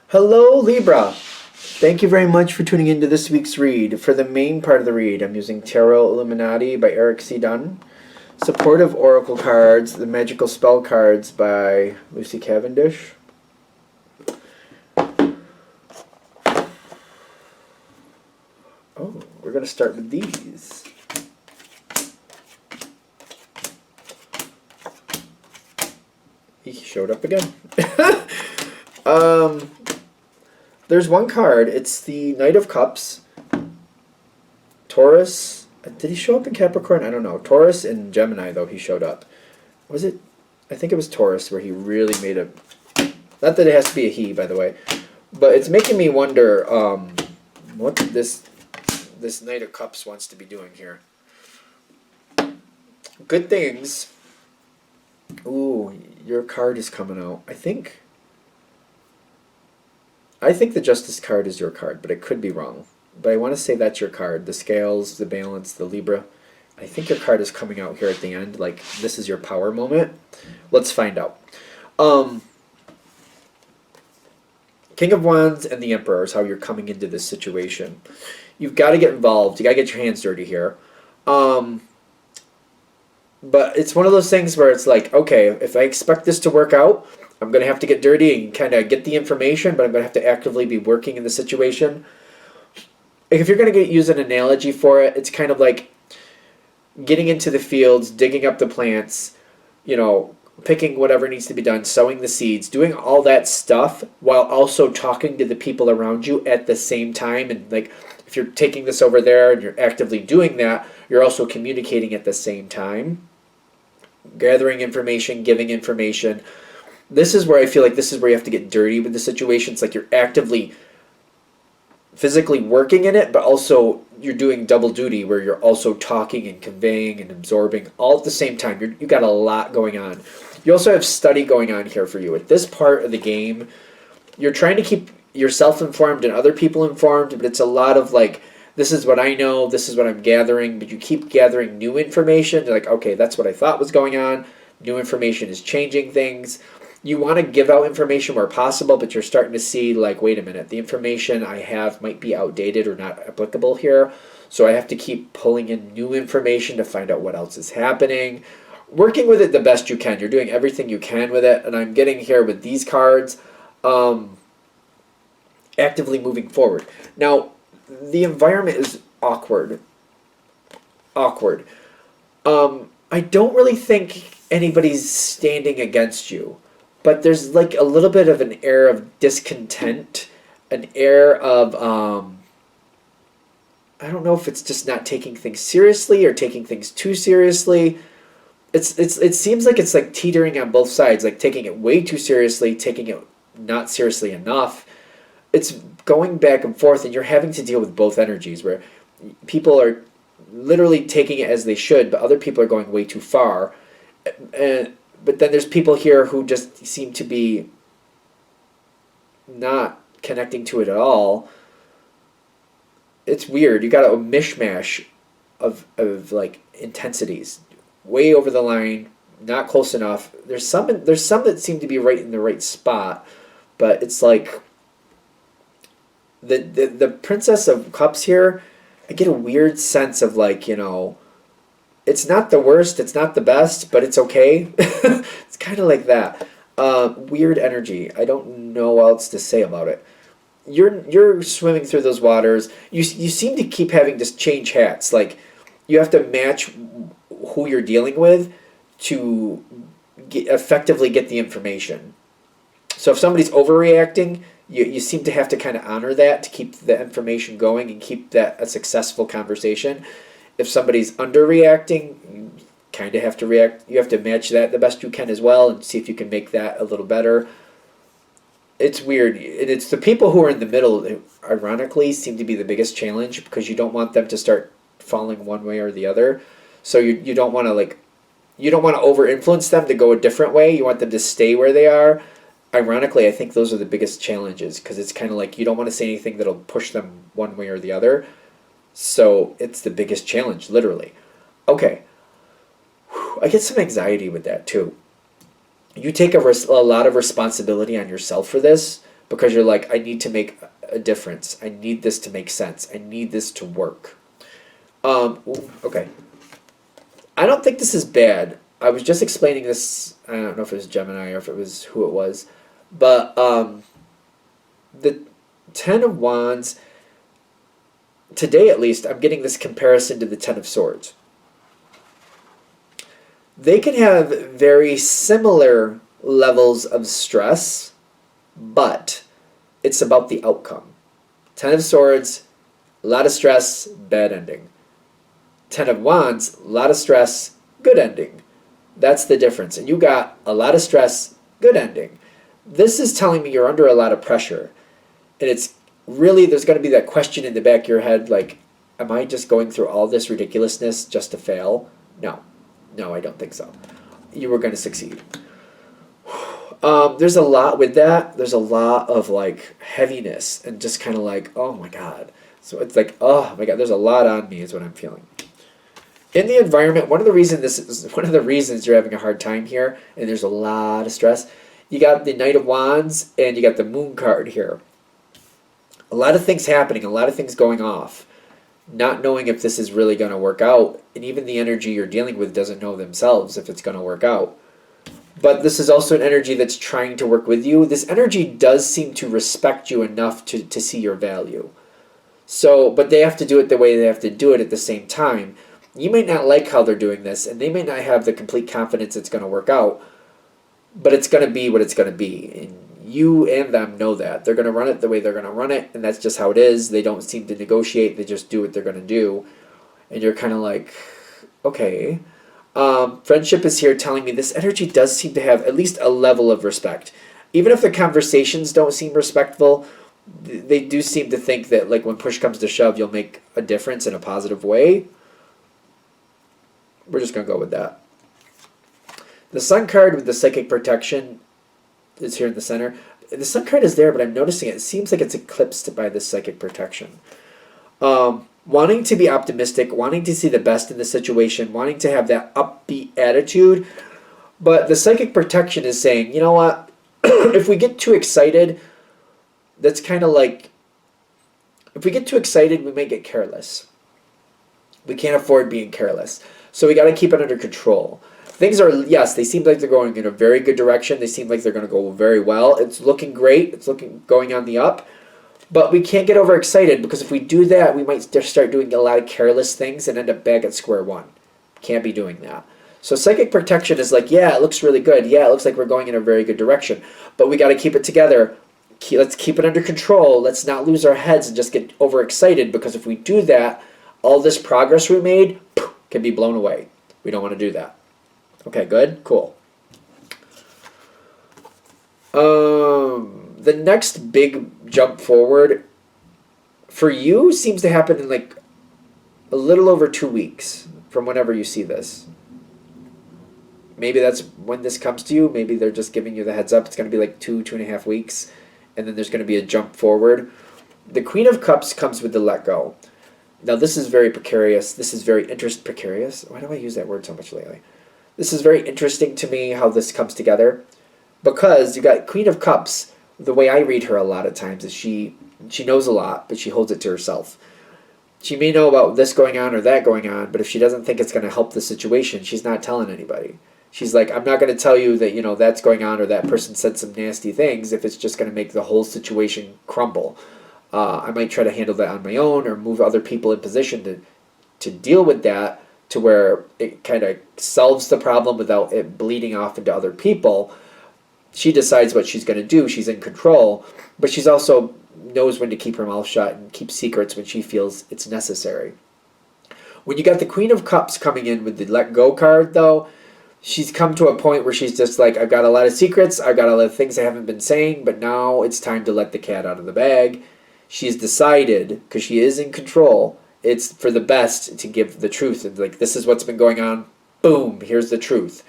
Hello, Libra. Thank you very much for tuning into this week's read. For the main part of the read, I'm using Tarot Illuminati by Eric C. Dunn, Supportive Oracle cards, the Magical Spell cards by Lucy Cavendish. Oh, we're going to start with these. He showed up again. There's one card. It's the Knight of Cups. Taurus. Did he show up in Capricorn? I don't know. Taurus and Gemini, though, he showed up. Was it? I think it was Taurus where he really made a... Not that it has to be a he, by the way. But it's making me wonder what this Knight of Cups wants to be doing here. Good things. Ooh, your card is coming out. I think the Justice card is your card, but it could be wrong. But I want to say that's your card. The Scales, the Balance, the Libra. I think your card is coming out here at the end. Like, this is your power moment. Let's find out. King of Wands and the Emperor is how you're coming into this situation. You've got to get involved. You got to get your hands dirty here. But it's one of those things where it's like, okay, if I expect this to work out, I'm going to have to get dirty and kind of get the information, but I'm going to have to actively be working in the situation. If you're going to use an analogy for it, it's kind of like getting into the fields, digging up the plants, picking whatever needs to be done, sowing the seeds, doing all that stuff while also talking to the people around you at the same time. And like, if you're taking this over there and you're actively doing that, you're also communicating at the same time, gathering information, giving information. This is where I feel like this is where you have to get dirty with the situation. It's like you're actively physically working in it, but also you're doing double duty where you're also talking and conveying and absorbing all at the same time. You've got a lot going on. You also have study going on here for you. At this part of the game, you're trying to keep yourself informed and other people informed, but it's a lot of like, this is what I know, this is what I'm gathering, but you keep gathering new information. You're like, okay, that's what I thought was going on. New information is changing things. You want to give out information where possible, but you're starting to see like, wait a minute, the information I have might be outdated or not applicable here. So I have to keep pulling in new information to find out what else is happening. Working with it the best you can. You're doing everything you can with it. And I'm getting here with these cards, actively moving forward. Now, the environment is awkward. I don't really think anybody's standing against you. But there's like a little bit of an air of discontent, an air of, I don't know if it's just not taking things seriously or taking things too seriously. It seems like it's like teetering on both sides, like taking it way too seriously, taking it not seriously enough. It's going back and forth, and you're having to deal with both energies where people are literally taking it as they should, but other people are going way too far. But then there's people here who just seem to be not connecting to it at all. It's weird. You got a mishmash of like intensities, way over the line, not close enough. There's some that seem to be right in the right spot, but it's like the Princess of Cups here. I get a weird sense of like, it's not the worst, it's not the best, but it's okay. It's kind of like that. Weird energy. I don't know what else to say about it. You're swimming through those waters. You seem to keep having to change hats. Like, you have to match who you're dealing with to effectively get the information. So if somebody's overreacting, you seem to have to kind of honor that to keep the information going and keep that a successful conversation. If somebody's underreacting, you kind of have to react. You have to match that the best you can as well and see if you can make that a little better. It's weird. It's the people who are in the middle, who, ironically, seem to be the biggest challenge because you don't want them to start falling one way or the other. So you don't want to over-influence them to go a different way. You want them to stay where they are. Ironically, I think those are the biggest challenges because it's kind of like you don't want to say anything that'll push them one way or the other. So it's the biggest challenge, literally. Okay. I get some anxiety with that too. You take a lot of responsibility on yourself for this, because you're like, I need to make a difference. I need this to make sense. I need this to work. Okay. I don't think this is bad. I was just explaining this. I don't know if it was Gemini or if it was who it was, but the Ten of Wands, today at least, I'm getting this comparison to the Ten of Swords. They can have very similar levels of stress, but it's about the outcome. Ten of Swords, a lot of stress, bad ending. Ten of Wands, a lot of stress, good ending. That's the difference. And you got a lot of stress, good ending. This is telling me you're under a lot of pressure. And it's really, there's going to be that question in the back of your head, like, am I just going through all this ridiculousness just to fail? No. No, I don't think so. You were going to succeed. There's a lot with that. There's a lot of like heaviness and just kind of like, oh my God. So it's like, oh my God, there's a lot on me is what I'm feeling. In the environment, one of the reasons you're having a hard time here, and there's a lot of stress, you got the Knight of Wands and you got the Moon card here. A lot of things happening, a lot of things going off, not knowing if this is really going to work out, and even the energy you're dealing with doesn't know themselves if it's going to work out. But this is also an energy that's trying to work with you. This energy does seem to respect you enough to see your value. So, but they have to do it the way they have to do it at the same time. You may not like how they're doing this, and they may not have the complete confidence it's going to work out, but it's going to be what it's going to be. And you and them know that. They're going to run it the way they're going to run it, and that's just how it is. They don't seem to negotiate. They just do what they're going to do. And you're kind of like, okay. Friendship is here telling me this energy does seem to have at least a level of respect. Even if the conversations don't seem respectful, they do seem to think that like when push comes to shove, you'll make a difference in a positive way. We're just going to go with that. The Sun card with the Psychic Protection is here in the center. The Sun card is there, but I'm noticing it seems like it's eclipsed by the Psychic Protection. Wanting to be optimistic, wanting to see the best in the situation, wanting to have that upbeat attitude. But the Psychic Protection is saying, you know what? If we get too excited, that's kind of like, if we get too excited, we may get careless. We can't afford being careless. So we got to keep it under control. Things are, yes, they seem like they're going in a very good direction. They seem like they're going to go very well. It's looking great. It's going on the up. But we can't get overexcited, because if we do that, we might start doing a lot of careless things and end up back at square one. Can't be doing that. So Psychic Protection is like, yeah, it looks really good. Yeah, it looks like we're going in a very good direction. But we got to keep it together. Let's keep it under control. Let's not lose our heads and just get overexcited, because if we do that, all this progress we made can be blown away. We don't want to do that. Okay, good? Cool. The next big jump forward for you seems to happen in like a little over 2 weeks from whenever you see this. Maybe that's when this comes to you. Maybe they're just giving you the heads up. It's going to be like 2.5 weeks, and then there's going to be a jump forward. The Queen of Cups comes with the let go. Now, this is very precarious. This is very precarious. Why do I use that word so much lately? This is very interesting to me how this comes together, because you got Queen of Cups. The way I read her a lot of times is she knows a lot, but she holds it to herself. She may know about this going on or that going on, but if she doesn't think it's going to help the situation, she's not telling anybody. She's like, I'm not going to tell you that, you know, that's going on or that person said some nasty things if it's just going to make the whole situation crumble. I might try to handle that on my own or move other people in position to deal with that to where it kind of solves the problem without it bleeding off into other people. She decides what she's going to do. She's in control, but she's also knows when to keep her mouth shut and keep secrets when she feels it's necessary. When you got the Queen of Cups coming in with the Let Go card, though, she's come to a point where she's just like, I've got a lot of secrets, I've got a lot of things I haven't been saying, but now it's time to let the cat out of the bag. She's decided, because she is in control, it's for the best to give the truth. And like, this is what's been going on. Boom, here's the truth.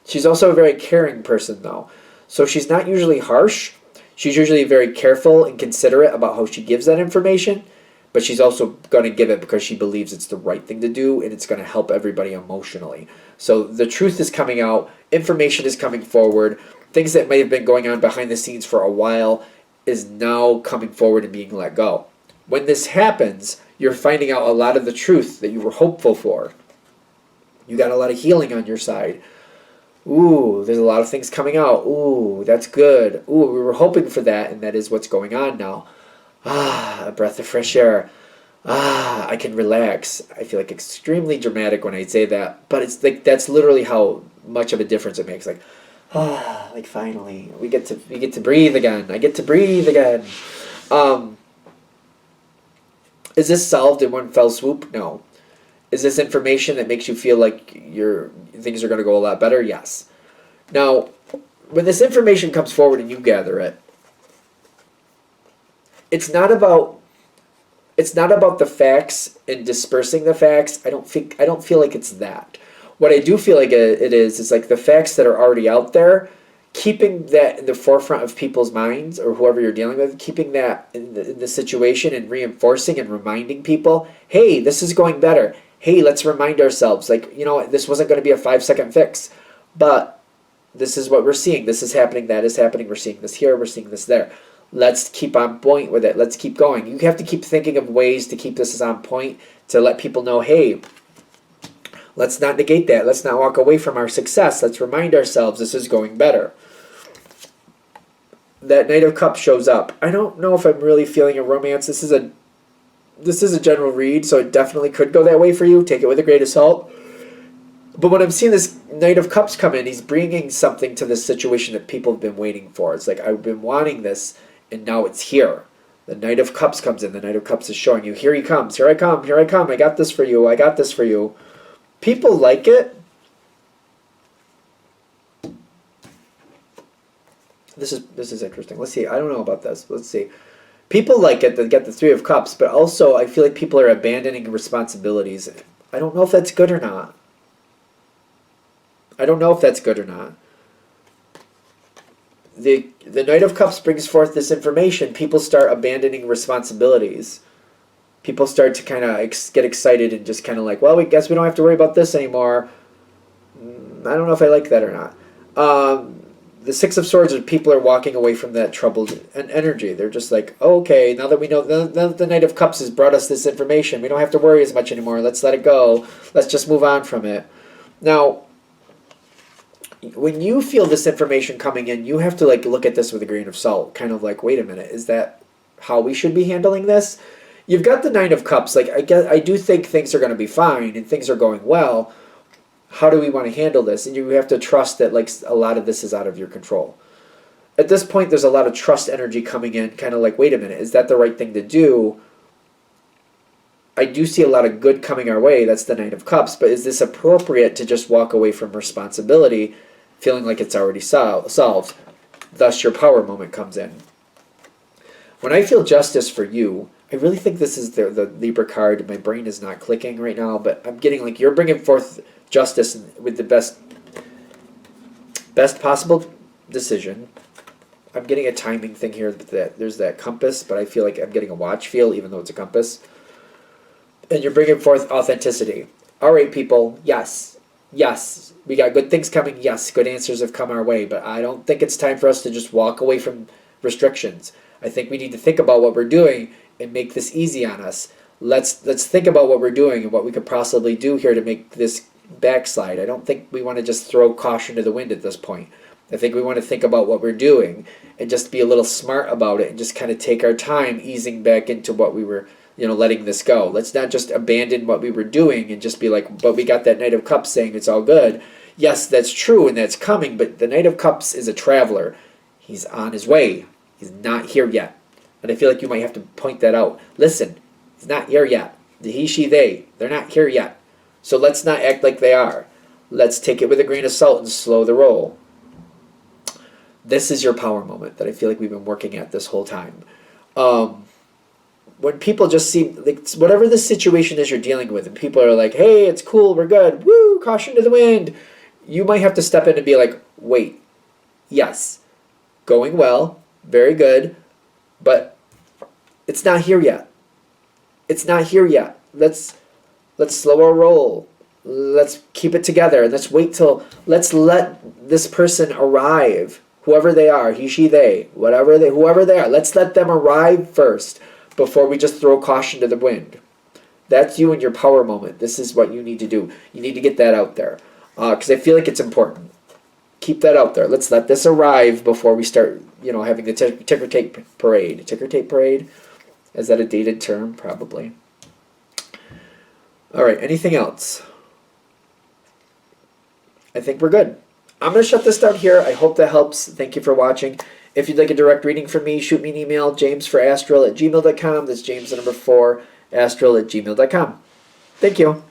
She's also a very caring person, though. So she's not usually harsh. She's usually very careful and considerate about how she gives that information. But she's also going to give it because she believes it's the right thing to do, and it's going to help everybody emotionally. So the truth is coming out. Information is coming forward. Things that may have been going on behind the scenes for a while is now coming forward and being let go. When this happens, you're finding out a lot of the truth that you were hopeful for. You got a lot of healing on your side. Ooh, there's a lot of things coming out. Ooh, that's good. Ooh, we were hoping for that, and that is what's going on now. Ah, a breath of fresh air. Ah, I can relax. I feel like extremely dramatic when I say that, but it's like that's literally how much of a difference it makes. Like, ah, like finally we get to breathe again. I get to breathe again. Is this solved in one fell swoop? No. Is this information that makes you feel like your things are going to go a lot better? Yes. Now, when this information comes forward and you gather it, it's not about the facts and dispersing the facts. I don't feel like it's that. What I do feel like it is like the facts that are already out there, keeping that in the forefront of people's minds or whoever you're dealing with, keeping that in the situation and reinforcing and reminding people, hey, this is going better. Hey, let's remind ourselves, like, this wasn't going to be a 5-second fix, but this is what we're seeing. This is happening. That is happening. We're seeing this here. We're seeing this there. Let's keep on point with it. Let's keep going. You have to keep thinking of ways to keep this on point to let people know, hey, let's not negate that. Let's not walk away from our success. Let's remind ourselves this is going better. That Knight of Cups shows up. I don't know if I'm really feeling a romance. This is a general read, so it definitely could go that way for you. Take it with a grain of salt. But when I'm seeing this Knight of Cups come in, he's bringing something to this situation that people have been waiting for. It's like, I've been wanting this, and now it's here. The Knight of Cups comes in. The Knight of Cups is showing you, here he comes. Here I come. Here I come. I got this for you. I got this for you. People like it. This is interesting. Let's see. I don't know about this. Let's see. People like it that get the Three of Cups, but also I feel like people are abandoning responsibilities. I don't know if that's good or not. I don't know if that's good or not. The Knight of Cups brings forth this information. People start abandoning responsibilities. People start to kind of get excited and just kind of like, well, we guess we don't have to worry about this anymore. I don't know if I like that or not. The Six of Swords, people are walking away from that troubled energy. They're just like, oh, okay, now that we know, now that the Knight of Cups has brought us this information, we don't have to worry as much anymore. Let's let it go. Let's just move on from it. Now, when you feel this information coming in, you have to like look at this with a grain of salt. Kind of like, wait a minute, is that how we should be handling this? You've got the Nine of Cups. Like, I do think things are going to be fine and things are going well. How do we want to handle this? And you have to trust that like a lot of this is out of your control. At this point, there's a lot of trust energy coming in, kind of like, wait a minute, is that the right thing to do? I do see a lot of good coming our way. That's the Nine of Cups. But is this appropriate to just walk away from responsibility, feeling like it's already solved? Thus, your power moment comes in. When I feel justice for you, I really think this is the Libra card. My brain is not clicking right now, but I'm getting like you're bringing forth justice with the best possible decision. I'm getting a timing thing here. That there's that compass, but I feel like I'm getting a watch feel, even though it's a compass. And you're bringing forth authenticity. All right, people. Yes, we got good things coming. Yes, good answers have come our way, but I don't think it's time for us to just walk away from restrictions. I think we need to think about what we're doing and make this easy on us. Let's think about what we're doing and what we could possibly do here to make this backslide. I don't think we want to just throw caution to the wind at this point. I think we want to think about what we're doing and just be a little smart about it and just kind of take our time easing back into what we were, letting this go. Let's not just abandon what we were doing and just be like, but we got that Knight of Cups saying it's all good. Yes, that's true and that's coming, but the Knight of Cups is a traveler. He's on his way. He's not here yet. And I feel like you might have to point that out. Listen, he's not here yet. The he, she, they, they're not here yet. So let's not act like they are. Let's take it with a grain of salt and slow the roll. This is your power moment that I feel like we've been working at this whole time. When people just seem like whatever the situation is you're dealing with, and people are like, hey, it's cool, we're good, woo, caution to the wind. You might have to step in and be like, wait, yes, going well, very good, but it's not here yet. It's not here yet. Let's slow our roll. Let's keep it together. Let's let this person arrive whoever they are, he, she, they, whoever they are. Let's let them arrive first before we just throw caution to the wind. That's you in your power moment. This is what you need to do. You need to get that out there because I feel like it's important. Keep that out there. Let's let this arrive before we start, having the ticker tape parade. Ticker tape parade? Is that a dated term? Probably. All right, anything else? I think we're good. I'm going to shut this down here. I hope that helps. Thank you for watching. If you'd like a direct reading from me, shoot me an email, jamesforastral@gmail.com. That's James the number 4, astral@gmail.com. Thank you.